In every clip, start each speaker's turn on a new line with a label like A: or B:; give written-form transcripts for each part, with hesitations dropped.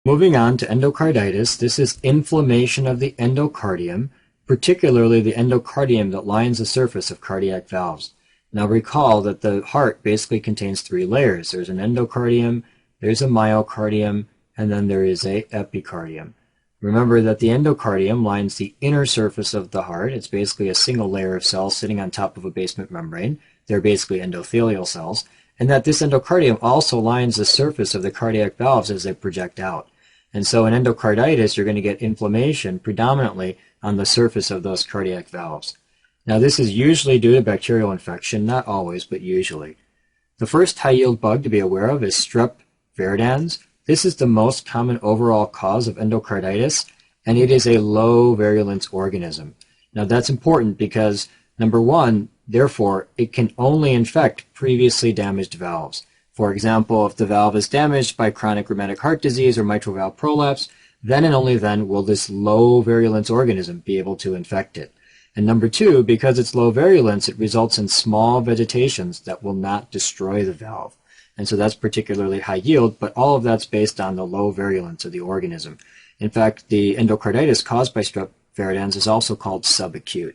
A: Moving on to endocarditis, this is inflammation of the endocardium, particularly the endocardium that lines the surface of cardiac valves. Now recall that the heart basically contains three layers. There's an endocardium, there's a myocardium, and then there is a epicardium. Remember that the endocardium lines the inner surface of the heart. It's basically a single layer of cells sitting on top of a basement membrane. They're basically endothelial cells. And that this endocardium also lines the surface of the cardiac valves as they project out. And so in endocarditis, you're going to get inflammation predominantly on the surface of those cardiac valves. Now this is usually due to bacterial infection, not always, but usually. The first high-yield bug to be aware of is Strep viridans. This is the most common overall cause of endocarditis, and it is a low virulence organism. Now that's important because, number one, therefore, it can only infect previously damaged valves. For example, if the valve is damaged by chronic rheumatic heart disease or mitral valve prolapse, then and only then will this low virulence organism be able to infect it. And number two, because it's low virulence, it results in small vegetations that will not destroy the valve. And so that's particularly high yield, but all of that's based on the low virulence of the organism. In fact, the endocarditis caused by Strep viridans is also called subacute.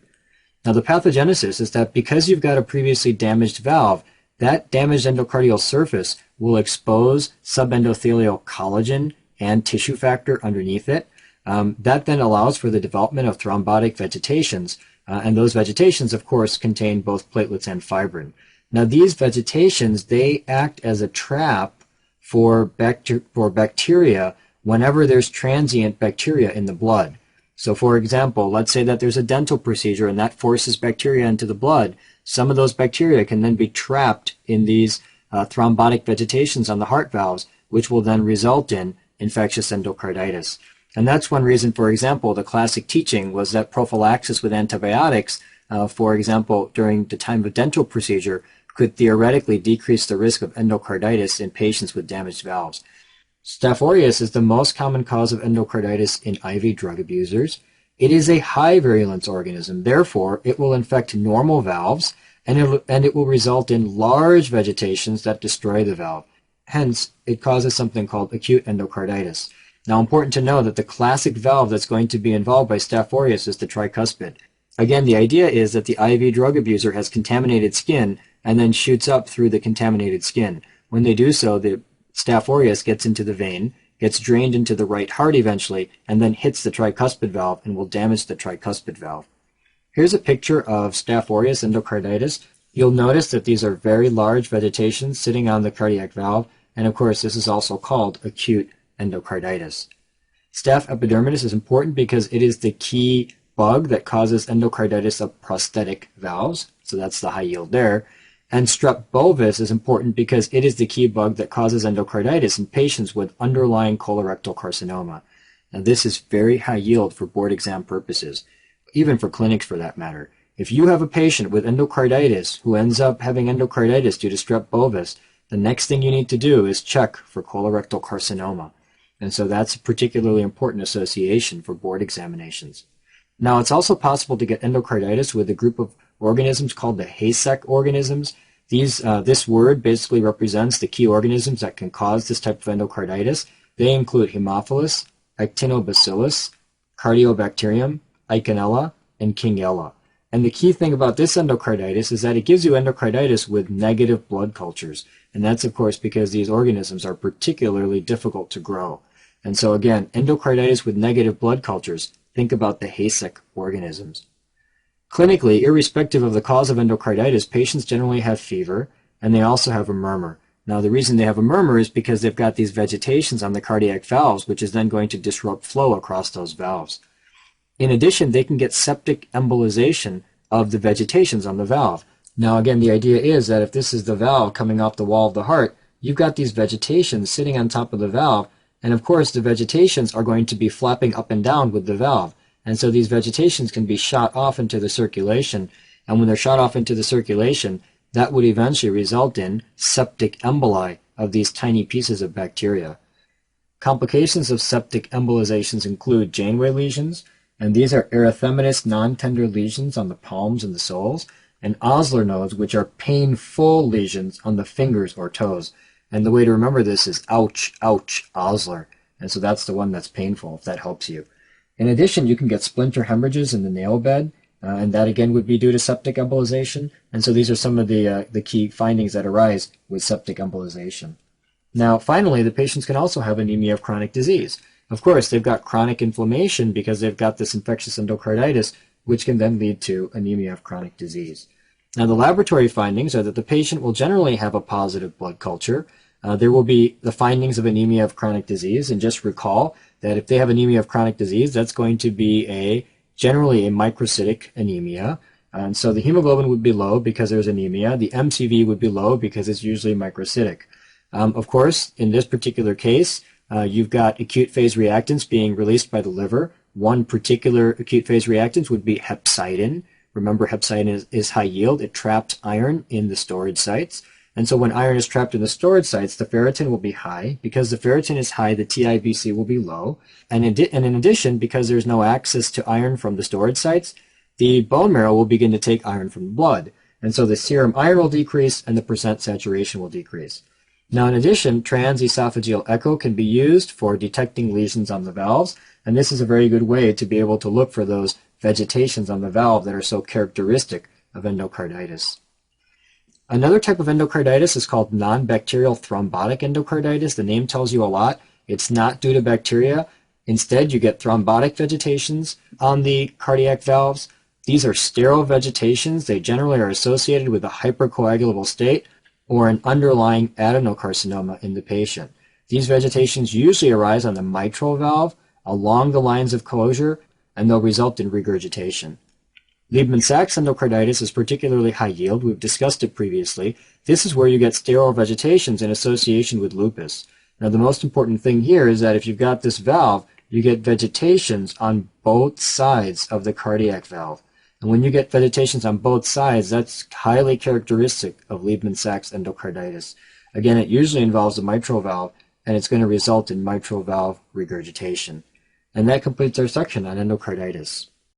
A: Now the pathogenesis is that because you've got a previously damaged valve, that damaged endocardial surface will expose subendothelial collagen and tissue factor underneath it. That then allows for the development of thrombotic vegetations, and those vegetations, of course, contain both platelets and fibrin. Now these vegetations, they act as a trap for bacteria whenever there's transient bacteria in the blood. So for example, let's say that there's a dental procedure and that forces bacteria into the blood. Some of those bacteria can then be trapped in these thrombotic vegetations on the heart valves, which will then result in infectious endocarditis. And that's one reason, for example, the classic teaching was that prophylaxis with antibiotics, for example, during the time of a dental procedure, could theoretically decrease the risk of endocarditis in patients with damaged valves. Staph aureus is the most common cause of endocarditis in IV drug abusers. It is a high virulence organism, therefore it will infect normal valves and it will result in large vegetations that destroy the valve. Hence, it causes something called acute endocarditis. Now, important to know that the classic valve that's going to be involved by Staph aureus is the tricuspid. Again, the idea is that the IV drug abuser has contaminated skin and then shoots up through the contaminated skin. When they do so, the Staph aureus gets into the vein, gets drained into the right heart eventually, and then hits the tricuspid valve and will damage the tricuspid valve. Here's a picture of Staph aureus endocarditis. You'll notice that these are very large vegetations sitting on the cardiac valve, and of course this is also called acute endocarditis. Staph epidermidis is important because it is the key bug that causes endocarditis of prosthetic valves, so that's the high yield there. And Strep bovis is important because it is the key bug that causes endocarditis in patients with underlying colorectal carcinoma. Now this is very high yield for board exam purposes, even for clinics for that matter. If you have a patient with endocarditis who ends up having endocarditis due to Strep bovis, the next thing you need to do is check for colorectal carcinoma. And so that's a particularly important association for board examinations. Now it's also possible to get endocarditis with a group of organisms called the Hayseck organisms. This word basically represents the key organisms that can cause this type of endocarditis. They include Haemophilus, Actinobacillus, Cardiobacterium, Eikenella, and Kingella. And the key thing about this endocarditis is that it gives you endocarditis with negative blood cultures. And that's, of course, because these organisms are particularly difficult to grow. And so, again, endocarditis with negative blood cultures, think about the Hayseck organisms. Clinically, irrespective of the cause of endocarditis, patients generally have fever, and they also have a murmur. Now, the reason they have a murmur is because they've got these vegetations on the cardiac valves, which is then going to disrupt flow across those valves. In addition, they can get septic embolization of the vegetations on the valve. Now, again, the idea is that if this is the valve coming off the wall of the heart, you've got these vegetations sitting on top of the valve, and of course, the vegetations are going to be flapping up and down with the valve. And so these vegetations can be shot off into the circulation, and when they're shot off into the circulation, that would eventually result in septic emboli of these tiny pieces of bacteria. Complications of septic embolizations include Janeway lesions, and these are erythematous non-tender lesions on the palms and the soles, and Osler nodes, which are painful lesions on the fingers or toes. And the way to remember this is ouch, ouch, Osler. And so that's the one that's painful, if that helps you. In addition, you can get splinter hemorrhages in the nail bed, and that again would be due to septic embolization. And so these are some of the key findings that arise with septic embolization. Now, finally, the patients can also have anemia of chronic disease. Of course, they've got chronic inflammation because they've got this infectious endocarditis, which can then lead to anemia of chronic disease. Now, the laboratory findings are that the patient will generally have a positive blood culture. There will be the findings of anemia of chronic disease, and just recall that if they have anemia of chronic disease, that's going to be generally a microcytic anemia. And so the hemoglobin would be low because there's anemia. The MCV would be low because it's usually microcytic. Of course, in this particular case, you've got acute phase reactants being released by the liver. One particular acute phase reactant would be hepcidin. Remember, hepcidin is high yield. It trapped iron in the storage sites. And so when iron is trapped in the storage sites, the ferritin will be high. Because the ferritin is high, the TIBC will be low. And in addition, because there's no access to iron from the storage sites, the bone marrow will begin to take iron from the blood. And so the serum iron will decrease and the percent saturation will decrease. Now, in addition, transesophageal echo can be used for detecting lesions on the valves. And this is a very good way to be able to look for those vegetations on the valve that are so characteristic of endocarditis. Another type of endocarditis is called non-bacterial thrombotic endocarditis. The name tells you a lot. It's not due to bacteria. Instead, you get thrombotic vegetations on the cardiac valves. These are sterile vegetations. They generally are associated with a hypercoagulable state or an underlying adenocarcinoma in the patient. These vegetations usually arise on the mitral valve along the lines of closure, and they'll result in regurgitation. Liebman-Sachs endocarditis is particularly high yield. We've discussed it previously. This is where you get sterile vegetations in association with lupus. Now, the most important thing here is that if you've got this valve, you get vegetations on both sides of the cardiac valve. And when you get vegetations on both sides, that's highly characteristic of Liebman-Sachs endocarditis. Again, it usually involves the mitral valve, and it's going to result in mitral valve regurgitation. And that completes our section on endocarditis.